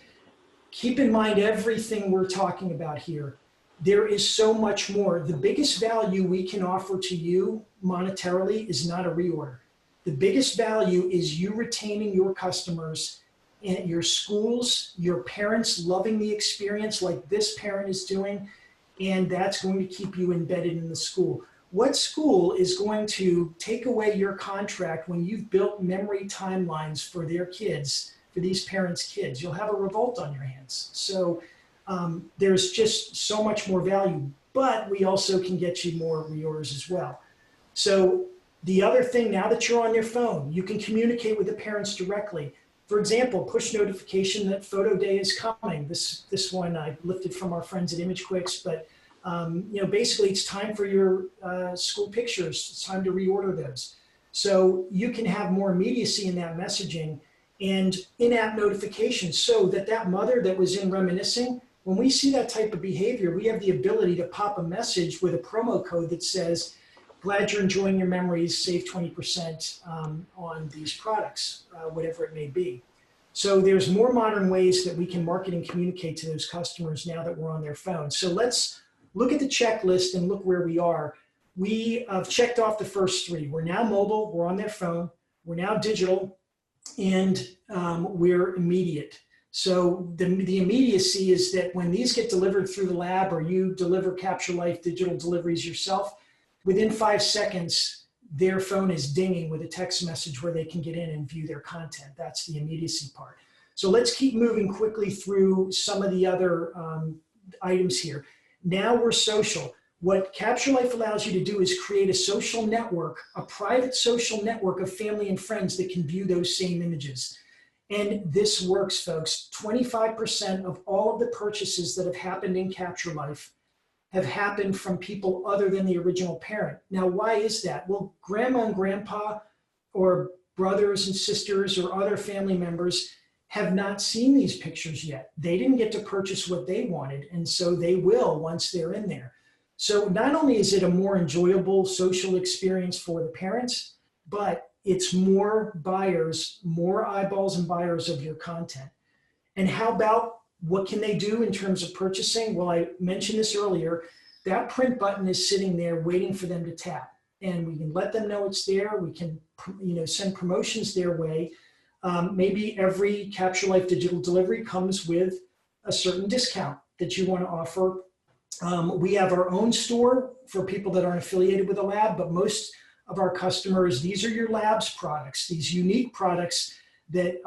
Keep in mind everything we're talking about here. There is so much more. The biggest value we can offer to you monetarily is not a reorder. The biggest value is you retaining your customers, and your schools, your parents loving the experience like this parent is doing, and that's going to keep you embedded in the school. What school is going to take away your contract when you've built memory timelines for their kids, for these parents' kids? You'll have a revolt on your hands. So there's just so much more value, but we also can get you more reorders as well. So the other thing, now that you're on your phone, you can communicate with the parents directly. For example, push notification that photo day is coming. This one I lifted from our friends at ImageQuicks, but basically it's time for your school pictures. It's time to reorder those. So you can have more immediacy in that messaging and in-app notifications, so that mother that was in reminiscing, when we see that type of behavior, we have the ability to pop a message with a promo code that says, glad you're enjoying your memories, save 20% on these products, whatever it may be. So there's more modern ways that we can market and communicate to those customers now that we're on their phone. So let's look at the checklist and look where we are. We have checked off the first 3. We're now mobile, we're on their phone, we're now digital, and we're immediate. So the immediacy is that when these get delivered through the lab, or you deliver Capture Life digital deliveries yourself, within 5 seconds, their phone is dinging with a text message where they can get in and view their content. That's the immediacy part. So let's keep moving quickly through some of the other items here. Now we're social. What Capture Life allows you to do is create a social network, a private social network of family and friends that can view those same images. And this works, folks. 25% of all of the purchases that have happened in Capture Life have happened from people other than the original parent. Now, why is that? Well, grandma and grandpa or brothers and sisters or other family members have not seen these pictures yet. They didn't get to purchase what they wanted, and so they will once they're in there. So not only is it a more enjoyable social experience for the parents, but it's more buyers, more eyeballs and buyers of your content. And how about what can they do in terms of purchasing? Well, I mentioned this earlier. That print button is sitting there waiting for them to tap. And we can let them know it's there. We can, send promotions their way. Maybe every Capture Life digital delivery comes with a certain discount that you want to offer. We have our own store for people that aren't affiliated with a lab, but most of our customers, these are your lab's products, these unique products that,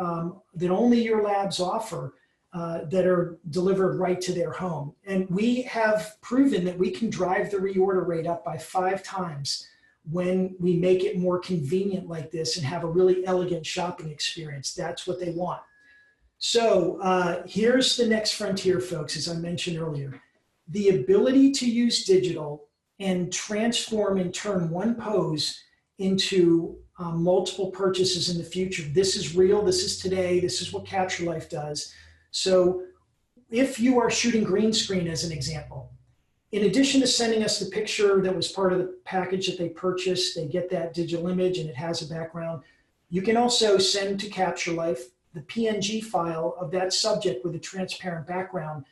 that only your labs offer, that are delivered right to their home. And we have proven that we can drive the reorder rate up by 5 times when we make it more convenient like this and have a really elegant shopping experience. That's what they want. So here's the next frontier, folks, as I mentioned earlier. The ability to use digital and transform and turn one pose into multiple purchases in the future. This is real, this is today, this is what Capture Life does. So if you are shooting green screen as an example, in addition to sending us the picture that was part of the package that they purchased, they get that digital image and it has a background. You can also send to Capture Life the PNG file of that subject with a transparent background.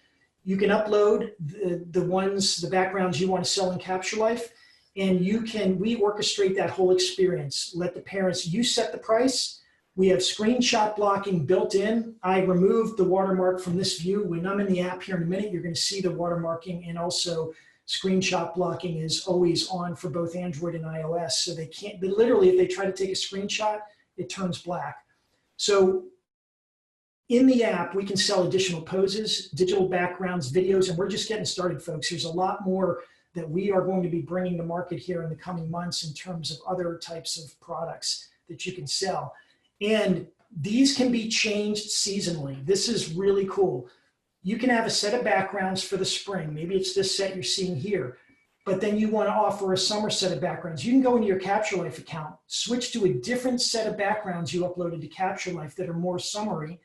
You can upload the backgrounds you want to sell in Capture Life, and we orchestrate that whole experience. Let the parents, you set the price. We have screenshot blocking built in. I removed the watermark from this view. When I'm in the app here in a minute, you're going to see the watermarking, and also screenshot blocking is always on for both Android and iOS. So they can't, but literally if they try to take a screenshot, it turns black. So in the app, we can sell additional poses, digital backgrounds, videos, and we're just getting started, folks. There's a lot more that we are going to be bringing to market here in the coming months in terms of other types of products that you can sell. And these can be changed seasonally. This is really cool. You can have a set of backgrounds for the spring. Maybe it's this set you're seeing here, but then you want to offer a summer set of backgrounds. You can go into your Capture Life account, switch to a different set of backgrounds you uploaded to Capture Life that are more summery,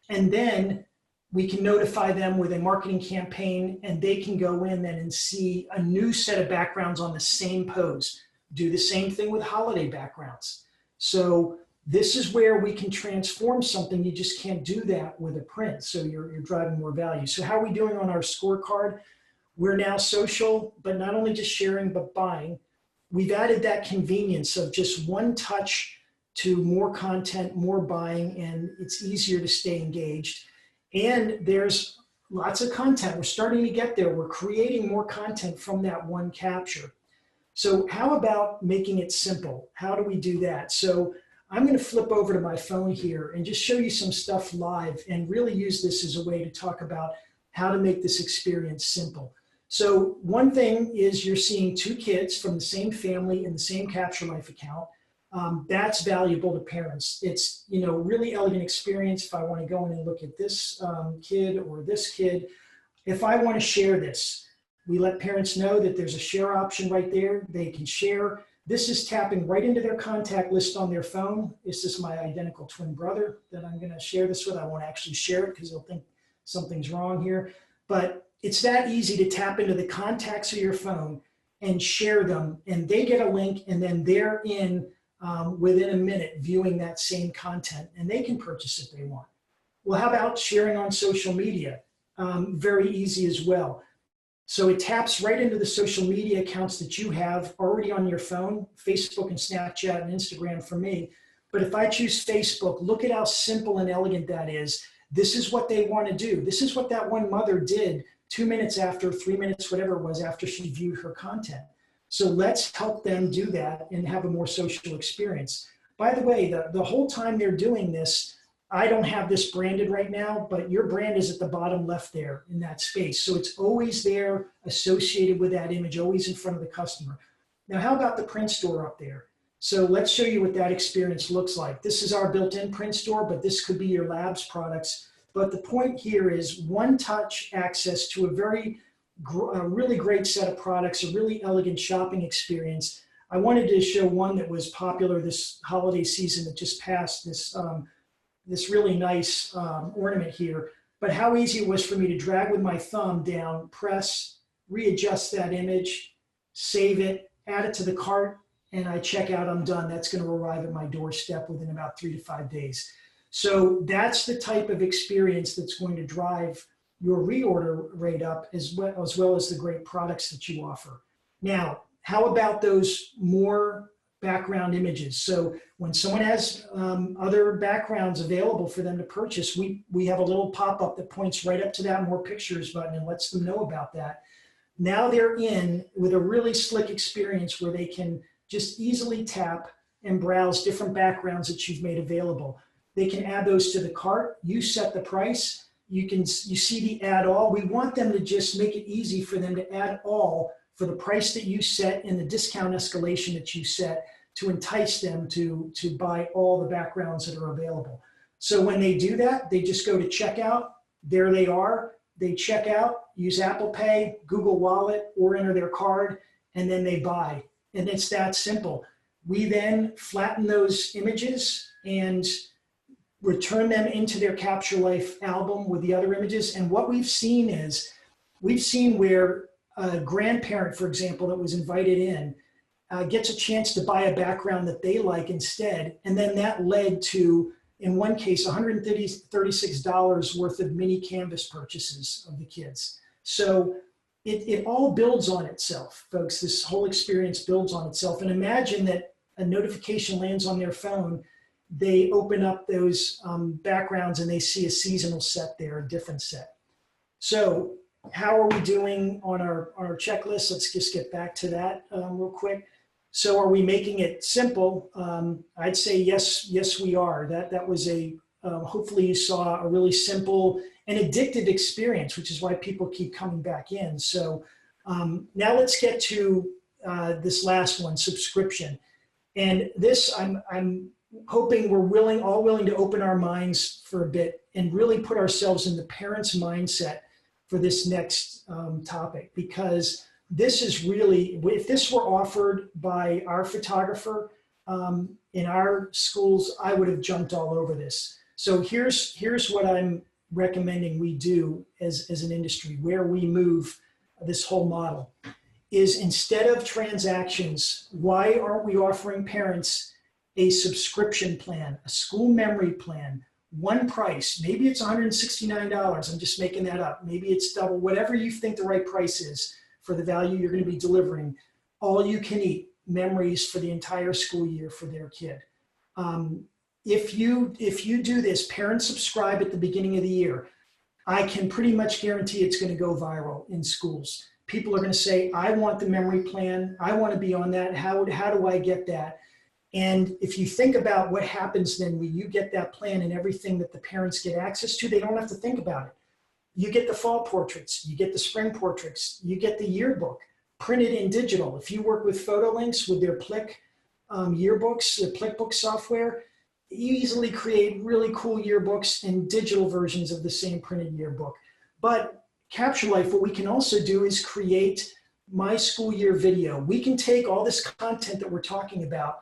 and then we can notify them with a marketing campaign, and they can go in then and see a new set of backgrounds on the same pose. Do the same thing with holiday backgrounds. So this is where we can transform something. You just can't do that with a print. So you're driving more value. So how are we doing on our scorecard? We're now social, but not only just sharing, but buying. We've added that convenience of just one touch to more content, more buying, and it's easier to stay engaged. And there's lots of content. We're starting to get there. We're creating more content from that one capture. So how about making it simple? How do we do that? So I'm going to flip over to my phone here and just show you some stuff live and really use this as a way to talk about how to make this experience simple. So one thing is you're seeing 2 kids from the same family in the same Capture Life account. That's valuable to parents. It's, really elegant experience. If I want to go in and look at this kid or this kid, if I want to share this, we let parents know that there's a share option right there. They can share. This is tapping right into their contact list on their phone. This is my identical twin brother that I'm going to share this with. I won't actually share it because they'll think something's wrong here. But it's that easy to tap into the contacts of your phone and share them. And they get a link, and then they're in within a minute viewing that same content, and they can purchase if they want. Well, how about sharing on social media? Very easy as well. So it taps right into the social media accounts that you have already on your phone, Facebook and Snapchat and Instagram for me. But if I choose Facebook, look at how simple and elegant that is. This is what they want to do. This is what that one mother did 2 minutes after, 3 minutes, whatever it was, after she viewed her content. So let's help them do that and have a more social experience. By the way, the whole time they're doing this, I don't have this branded right now, but your brand is at the bottom left there in that space. So it's always there associated with that image, always in front of the customer. Now, how about the print store up there? So let's show you what that experience looks like. This is our built-in print store, but this could be your lab's products. But the point here is one-touch access to a really great set of products, a really elegant shopping experience. I wanted to show one that was popular this holiday season that just passed, this really nice ornament here. But how easy it was for me to drag with my thumb down, press, readjust that image, save it, add it to the cart, and I check out, I'm done. That's going to arrive at my doorstep within about 3 to 5 days. So that's the type of experience that's going to drive your reorder rate up as well as the great products that you offer. Now, how about those more background images? So when someone has other backgrounds available for them to purchase, we have a little pop-up that points right up to that more pictures button and lets them know about that. Now they're in with a really slick experience where they can just easily tap and browse different backgrounds that you've made available. They can add those to the cart. You set the price. You see the add all. We want them to just make it easy for them to add all for the price that you set and the discount escalation that you set to entice them to buy all the backgrounds that are available. So when they do that, they just go to checkout. There they are. They check out, use Apple Pay, Google Wallet, or enter their card, and then they buy. And it's that simple. We then flatten those images and return them into their Capture Life album with the other images. And what we've seen where a grandparent, for example, that was invited in gets a chance to buy a background that they like instead. And then that led to, in one case, $136 worth of mini canvas purchases of the kids. So it all builds on itself, folks. This whole experience builds on itself. And imagine that a notification lands on their phone. They open up those backgrounds and they see a seasonal set there, a different set. So how are we doing on our checklist? Let's just get back to that real quick. So are we making it simple? I'd say yes, we are. That was hopefully you saw a really simple and addictive experience, which is why people keep coming back in. So now let's get to this last one, subscription. And this, I'm hoping we're all willing to open our minds for a bit and really put ourselves in the parents' mindset for this next topic, because this is really, if this were offered by our photographer in our schools, I would have jumped all over this. So here's what I'm recommending we do as an industry, where we move this whole model, is instead of transactions, why aren't we offering parents a subscription plan, a school memory plan, one price? Maybe it's $169. I'm just making that up. Maybe it's double, whatever you think the right price is for the value you're going to be delivering. All you can eat memories for the entire school year for their kid. If you do this, parents subscribe at the beginning of the year, I can pretty much guarantee it's going to go viral in schools. People are going to say, I want the memory plan. I want to be on that. How do I get that? And if you think about what happens then when you get that plan and everything that the parents get access to, they don't have to think about it. You get the fall portraits, you get the spring portraits, you get the yearbook printed in digital. If you work with PhotoLinks with their Plick yearbooks, the Plickbook software, you easily create really cool yearbooks and digital versions of the same printed yearbook. But Capture Life, what we can also do is create my school year video. We can take all this content that we're talking about,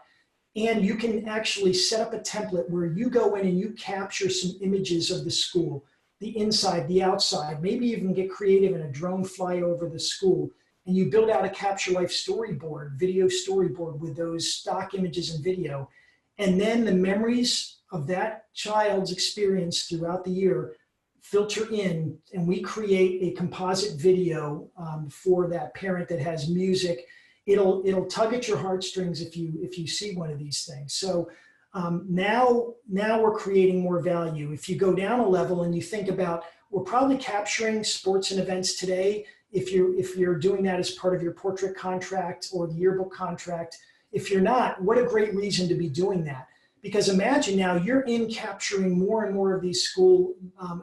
and you can actually set up a template where you go in and you capture some images of the school, the inside, the outside, maybe even get creative and a drone fly over the school. And you build out a Capture Life storyboard, video storyboard with those stock images and video. And then the memories of that child's experience throughout the year filter in, and we create a composite video for that parent that has music. It'll tug at your heartstrings if you see one of these things. So now we're creating more value. If you go down a level and you think about, we're probably capturing sports and events today. If you're doing that as part of your portrait contract or the yearbook contract. If you're not, what a great reason to be doing that, Because imagine now you're in capturing more and more of these school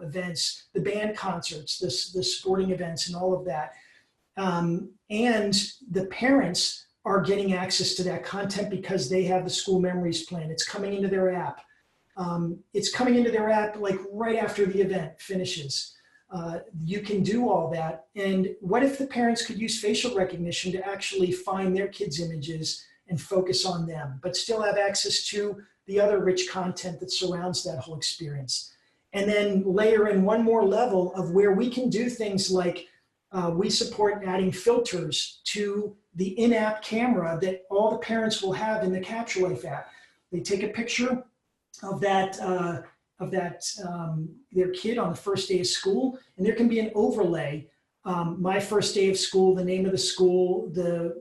events, the band concerts, the sporting events and all of that. And the parents are getting access to that content because they have the school memories plan. It's coming into their app. It's coming into their app like right after the event finishes. You can do all that. And what if the parents could use facial recognition to actually find their kids' images and focus on them, but still have access to the other rich content that surrounds that whole experience? And then layer in one more level of where we can do things like we support adding filters to the in-app camera that all the parents will have in the Capture Life app. They take a picture of that their kid on the first day of school, and there can be an overlay. My first day of school, the name of the school, the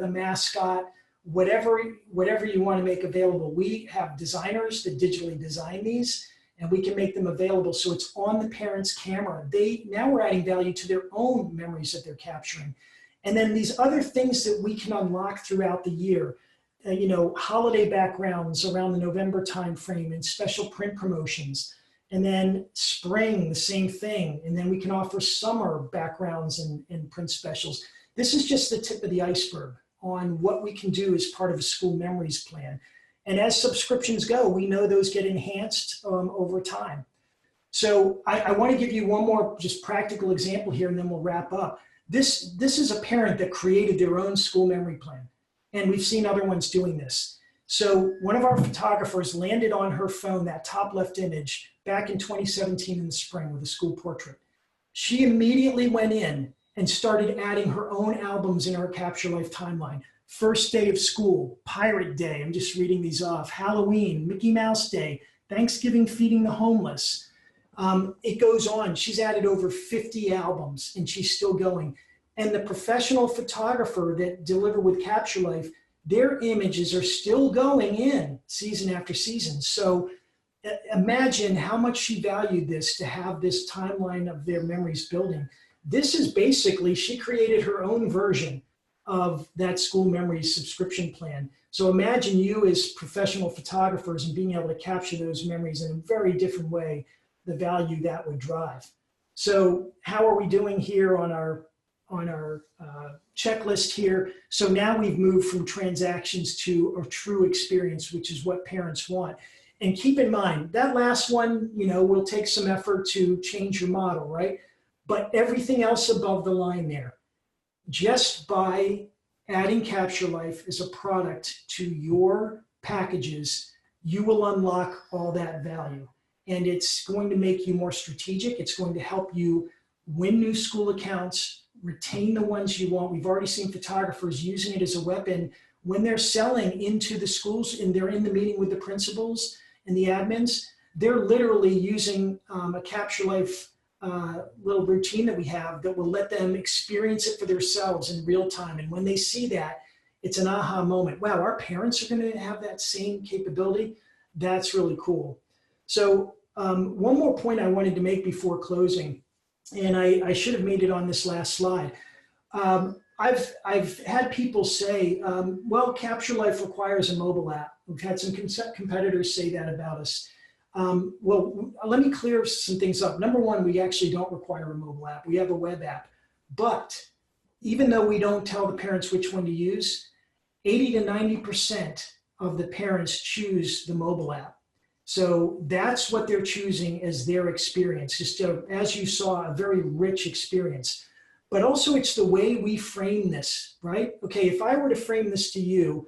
mascot, whatever you want to make available. We have designers that digitally design these, and we can make them available so it's on the parent's camera. Now we're adding value to their own memories that they're capturing. And then these other things that we can unlock throughout the year, holiday backgrounds around the November timeframe and special print promotions. And then spring, the same thing. And then we can offer summer backgrounds and print specials. This is just the tip of the iceberg on what we can do as part of a school memories plan. And as subscriptions go, we know those get enhanced over time. So I want to give you one more just practical example here, and then we'll wrap up. This is a parent that created their own school memory plan. And we've seen other ones doing this. So one of our photographers landed on her phone that top left image back in 2017 in the spring with a school portrait. She immediately went in and started adding her own albums in our Capture Life timeline. First day of school, Pirate Day, I'm just reading these off, Halloween, Mickey Mouse Day, Thanksgiving feeding the homeless. It goes on. She's added over 50 albums and she's still going. And the professional photographer that deliver with Capture Life, their images are still going in season after season. So imagine how much she valued this to have this timeline of their memories building. This is basically, she created her own version of that school memories subscription plan. So imagine you as professional photographers and being able to capture those memories in a very different way, the value that would drive. So how are we doing here on our checklist here? So now we've moved from transactions to a true experience, which is what parents want. And keep in mind, that last one, will take some effort to change your model, right? But everything else above the line there, just by adding Capture Life as a product to your packages, you will unlock all that value. And it's going to make you more strategic. It's going to help you win new school accounts, retain the ones you want. We've already seen photographers using it as a weapon when they're selling into the schools and they're in the meeting with the principals and the admins. They're literally using a Capture Life little routine that we have that will let them experience it for themselves in real time. And when they see that, it's an aha moment. Wow, our parents are going to have that same capability. That's really cool. So one more point I wanted to make before closing, and I should have made it on this last slide. I've had people say, well, Capture Life requires a mobile app. We've had some competitors say that about us. Well, let me clear some things up. Number one, we actually don't require a mobile app. We have a web app. But even though we don't tell the parents which one to use, 80 to 90% of the parents choose the mobile app. So that's what they're choosing as their experience. Just as you saw, a very rich experience. But also it's the way we frame this, right? Okay, if I were to frame this to you,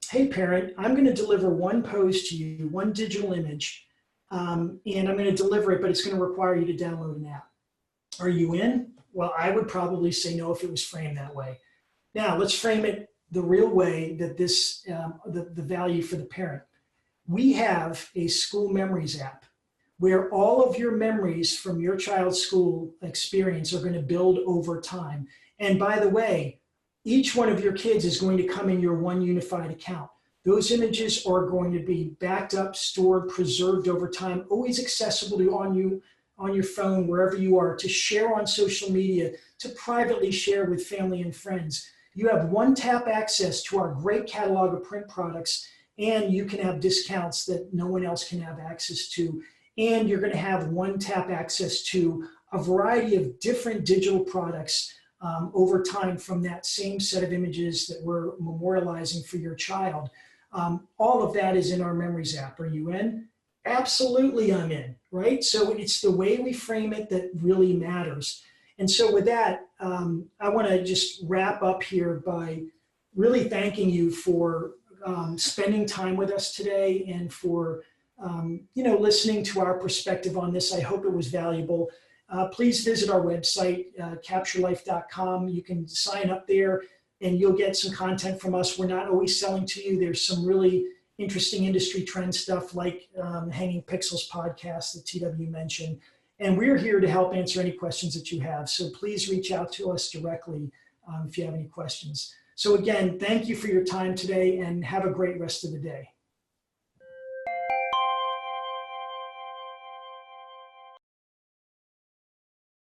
hey parent, I'm going to deliver one pose to you, one digital image, and I'm going to deliver it, but it's going to require you to download an app. Are you in? Well, I would probably say no if it was framed that way. Now let's frame it the real way that this, the value for the parent. We have a school memories app where all of your memories from your child's school experience are going to build over time. And by the way, each one of your kids is going to come in your one unified account. Those images are going to be backed up, stored, preserved over time, always accessible to on your phone, wherever you are, to share on social media, to privately share with family and friends. You have one-tap access to our great catalog of print products, and you can have discounts that no one else can have access to. And you're going to have one-tap access to a variety of different digital products over time from that same set of images that we're memorializing for your child. All of that is in our Memories app. Are you in? Absolutely, I'm in, right? So it's the way we frame it that really matters. And so with that, I want to just wrap up here by really thanking you for spending time with us today and for listening to our perspective on this. I hope it was valuable. Please visit our website, capturelife.com. You can sign up there and you'll get some content from us. We're not always selling to you. There's some really interesting industry trend stuff like Hanging Pixels podcast that TW mentioned. And we're here to help answer any questions that you have. So please reach out to us directly if you have any questions. So again, thank you for your time today and have a great rest of the day.